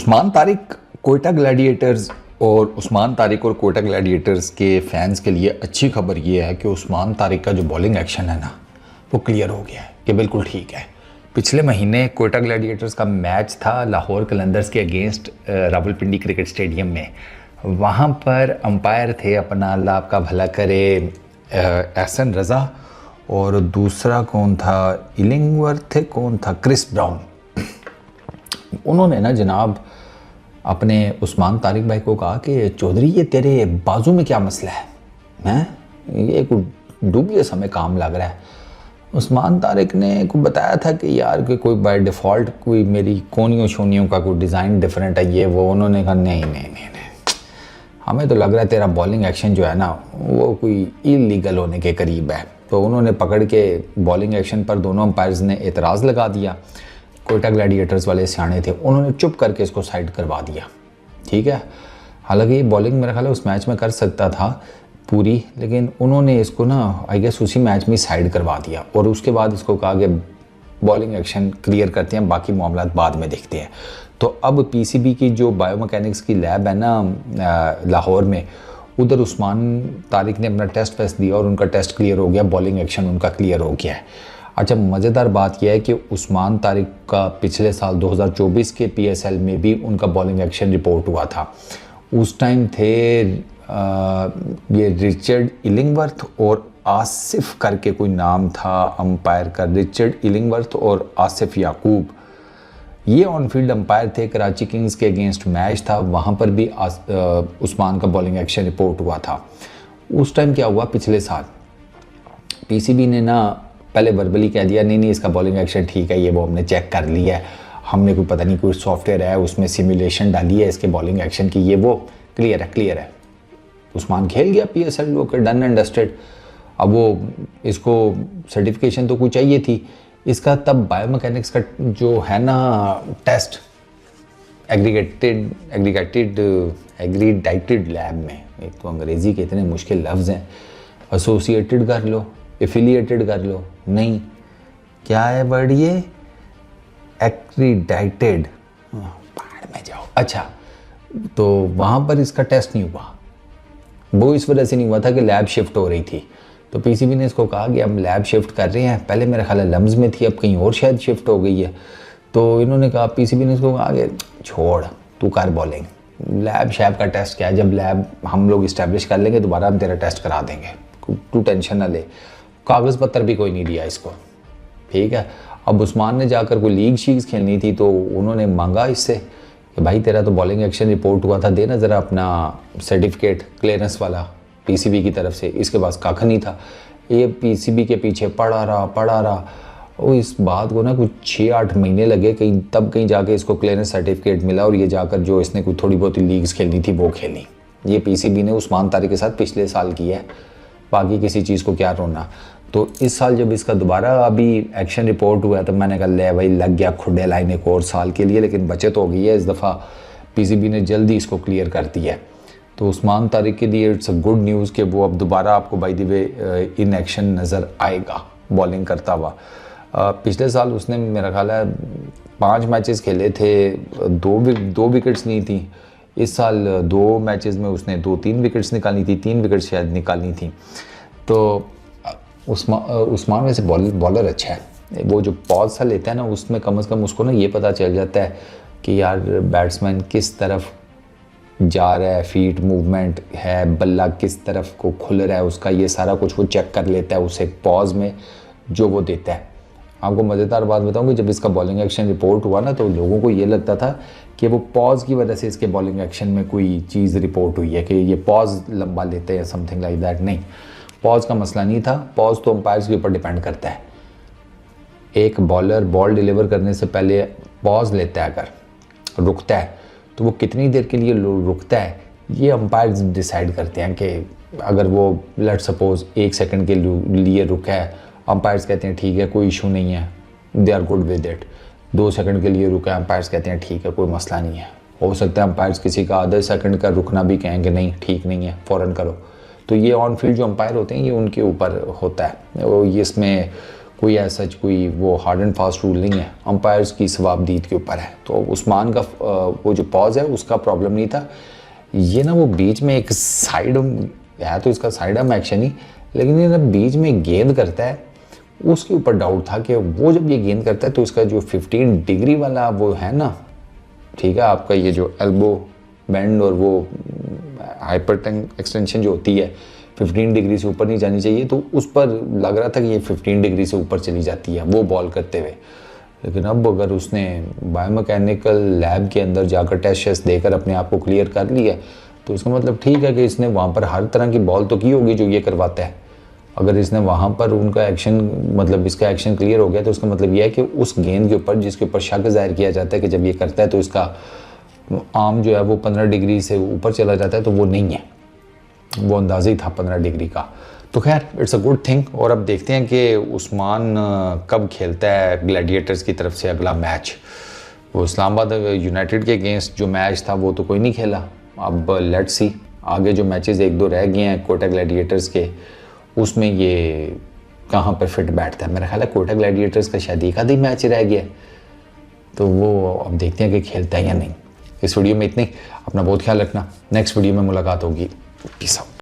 Usman Tariq Quetta Gladiators और उस्मान तारिक और Quetta Gladiators के फैंस के लिए अच्छी खबर ये है कि उस्मान तारिक का जो बॉलिंग एक्शन है ना वो क्लियर हो गया है कि बिल्कुल ठीक है। पिछले महीने कोयटा ग्लैडिएटर्स का मैच था लाहौर कलंदर्स के अगेंस्ट रावलपिंडी क्रिकेट स्टेडियम में। वहाँ पर अंपायर थे, अपना अल्लाह आपका भला करे, एहसन रज़ा, और दूसरा कौन था, इलिंगवर्थ थे, कौन था, क्रिस ब्राउन। उन्होंने ना जनाब अपने उस्मान तारिक भाई को कहा कि चौधरी ये तेरे बाजू में क्या मसला है, ये कुछ डूबियस हमें काम लग रहा है। उस्मान तारिक ने को बताया था कि यार कि कोई बाय डिफ़ॉल्ट कोई मेरी कोनियों शोनियों का कोई डिज़ाइन डिफरेंट है ये वो। उन्होंने कहा नहीं, हमें तो लग रहा है तेरा बॉलिंग एक्शन जो है ना वो कोई इलीगल होने के करीब है। तो उन्होंने पकड़ के बॉलिंग एक्शन पर दोनों अंपायर्स ने एतराज़ लगा दिया। कोयटा ग्लैडिएटर्स वाले सियाने थे, उन्होंने चुप करके इसको साइड करवा दिया। ठीक है, हालांकि ये बॉलिंग मेरा ख्याल है उस मैच में कर सकता था पूरी, लेकिन उन्होंने इसको ना आई गेस उसी मैच में साइड करवा दिया और उसके बाद इसको कहा कि बॉलिंग एक्शन क्लियर करते हैं, बाकी मामला बाद में देखते हैं। तो अब पीसीबी की जो बायोमैकेनिक्स की लैब है ना लाहौर में, उधर उस्मान तारिक ने अपना टेस्ट दिया और उनका टेस्ट क्लियर हो गया, बॉलिंग एक्शन उनका क्लियर हो गया है। अच्छा, मज़ेदार बात यह है कि उस्मान तारिक का पिछले साल 2024 के पीएसएल में भी उनका बॉलिंग एक्शन रिपोर्ट हुआ था। उस टाइम थे ये रिचर्ड इलिंगवर्थ और आसिफ करके कोई नाम था अंपायर का, रिचर्ड इलिंगवर्थ और आसिफ याकूब, ये ऑन फील्ड अंपायर थे। कराची किंग्स के अगेंस्ट मैच था, वहाँ पर भी उस्मान का बॉलिंग एक्शन रिपोर्ट हुआ था। उस टाइम क्या हुआ, पिछले साल पीसीबी ने ना पहले वर्बली कह दिया नहीं इसका बॉलिंग एक्शन ठीक है, ये वो हमने चेक कर लिया है, हमने कोई पता नहीं कोई सॉफ्टवेयर है उसमें सिमुलेशन डाली है इसके बॉलिंग एक्शन की, ये वो क्लियर है। उस्मान खेल गया पीएसएल होकर, डन एंड डस्टेड। अब वो इसको सर्टिफिकेशन तो कोई चाहिए थी इसका, तब बायोमैकेनिक्स का जो है ना टेस्ट एग्रीडाइटेड लैब में, एक तो अंग्रेज़ी के इतने मुश्किल लफ्ज़ हैं, एसोसिएटेड कर लो, एफिलिएटेड कर लो, नहीं क्या है वर्ड ये, एक्रीडाइटेड, बाहर में जाओ। अच्छा, तो वहाँ पर इसका टेस्ट नहीं हुआ, वो इस वजह से नहीं हुआ था कि लैब शिफ्ट हो रही थी। तो पीसीबी ने इसको कहा कि हम लैब शिफ्ट कर रहे हैं, पहले मेरा ख्याल है लम्स में थी, अब कहीं और शायद शिफ्ट हो गई है। तो इन्होंने कहा, पीसीबी ने इसको कहा कि छोड़ तू कर बॉलिंग, लैब शैब का टेस्ट क्या है, जब लैब हम लोग इस्टेब्लिश कर लेंगे दोबारा हम तेरा टेस्ट करा देंगे, तू टेंशन ना ले। कागज़ पत्तर भी कोई नहीं दिया इसको, ठीक है। अब उस्मान ने जाकर कोई लीग शीग्स खेलनी थी तो उन्होंने मांगा इससे कि भाई तेरा तो बॉलिंग एक्शन रिपोर्ट हुआ था, देना ज़रा अपना सर्टिफिकेट क्लियरेंस वाला पीसीबी की तरफ से। इसके पास काख नहीं था, ये पीसीबी के पीछे पड़ा रहा और इस बात को ना कुछ 6-8 महीने लगे, कहीं जाके इसको क्लियरेंस सर्टिफिकेट मिला और ये जाकर जो इसने कोई थोड़ी बहुत लीग्स खेलनी थी वो खेली। ये पीसीबी ने उस्मान तारिक के साथ पिछले साल की है, बाकी किसी चीज़ को क्या रोना। तो इस साल जब इसका दोबारा अभी एक्शन रिपोर्ट हुआ तो मैंने कहा ले भाई लग गया खुडे लाइन एक और साल के लिए, लेकिन बचत हो गई है इस दफ़ा, पीसीबी ने जल्दी इसको क्लियर कर दिया है। तो उस्मान तारिक के लिए इट्स अ गुड न्यूज़ कि वो अब दोबारा आपको by the way in action नज़र आएगा बॉलिंग करता हुआ। पिछले साल उसने मेरा ख्याल है 5 मैचेस खेले थे, 2 विकेट्स नहीं थी। इस साल 2 मैचेस में उसने 2-3 विकेट्स निकाली थी, 3 विकेट्स शायद निकालनी थी। तो उस्मान वैसे बॉलर अच्छा है, वो जो पॉज सा लेता है ना उसमें कम से कम उसको ना ये पता चल जाता है कि यार बैट्समैन किस तरफ जा रहा है, फीट मूवमेंट है, बल्ला किस तरफ को खुल रहा है, उसका ये सारा कुछ वो चेक कर लेता है उसे पॉज में जो वो देता है। आपको मज़ेदार बात बताऊँ कि जब इसका बॉलिंग एक्शन रिपोर्ट हुआ ना तो लोगों को ये लगता था कि वो पॉज की वजह से इसके बॉलिंग एक्शन में कोई चीज़ रिपोर्ट हुई है कि ये पॉज लंबा लेते हैं समथिंग लाइक दैट। नहीं, पॉज का मसला नहीं था, पॉज तो अंपायर्स के ऊपर डिपेंड करता है। एक बॉलर बॉल डिलीवर करने से पहले पॉज लेता है, अगर रुकता है तो वो कितनी देर के लिए रुकता है ये अंपायर्स डिसाइड करते हैं कि अगर वो लेट सपोज 1 सेकंड के लिए रुका है, अंपायर्स कहते हैं ठीक है कोई इशू नहीं है, they are good with it. 2 second के लिए रुका है, अंपायर्स कहते हैं ठीक है कोई मसला नहीं है। हो सकता है अंपायर्स किसी का आधा सेकंड का रुकना भी कहेंगे नहीं ठीक नहीं है फ़ौरन करो। तो ये ऑन फील्ड जो अंपायर होते हैं ये उनके ऊपर होता है, वो ये इसमें कोई ऐसा कोई वो हार्ड एंड फास्ट रूल नहीं है, अंपायर्स की सवाबदीद के ऊपर है। तो उस्मान का वो जो पॉज है उसका प्रॉब्लम नहीं था, ये ना वो बीच में एक साइड है तो इसका साइड आर्म एक्शन ही, लेकिन ये ना बीच में गेंद करता है, उसके ऊपर डाउट था कि वो जब ये गेंद करता है तो इसका जो 15 डिग्री वाला वो है ना, ठीक है, आपका ये जो एल्बो बेंड और वो हाइपर एक्सटेंशन जो होती है 15 डिग्री से ऊपर नहीं जानी चाहिए, तो उस पर लग रहा था कि ये 15 डिग्री से ऊपर चली जाती है वो बॉल करते हुए। लेकिन अब अगर उसने बायोमैकेनिकल लैब के अंदर जाकर टेस्ट देकर अपने आप को क्लियर कर लिया तो इसका मतलब ठीक है कि इसने वहाँ पर हर तरह की बॉल तो की होगी जो ये करवाता है। अगर इसने वहाँ पर उनका एक्शन मतलब इसका एक्शन क्लियर हो गया तो उसका मतलब यह है कि उस गेंद के ऊपर जिसके ऊपर शक जाहिर किया जाता है कि जब ये करता है तो इसका आर्म जो है वो 15 डिग्री से ऊपर चला जाता है, तो वो नहीं है, वो अंदाज़ा ही था 15 डिग्री का। तो खैर इट्स अ गुड थिंग। और अब देखते हैं कि उस्मान कब खेलता है ग्लैडिएटर्स की तरफ से अगला मैच। वो इस्लामाबाद यूनाइटेड के अगेंस्ट जो मैच था वो तो कोई नहीं खेला, अब लेट्स सी आगे जो मैचेस 1-2 रह गए हैं कोटा ग्लैडिएटर्स के, उसमें ये कहाँ पर फिट बैठता है। मेरा ख्याल है कोटा ग्लैडिएटर्स का शायद एक आधी मैच रह गया, तो वो अब देखते हैं कि खेलता है या नहीं। इस वीडियो में इतनी, अपना बहुत ख्याल रखना, नेक्स्ट वीडियो में मुलाकात होगी, पीस आउट।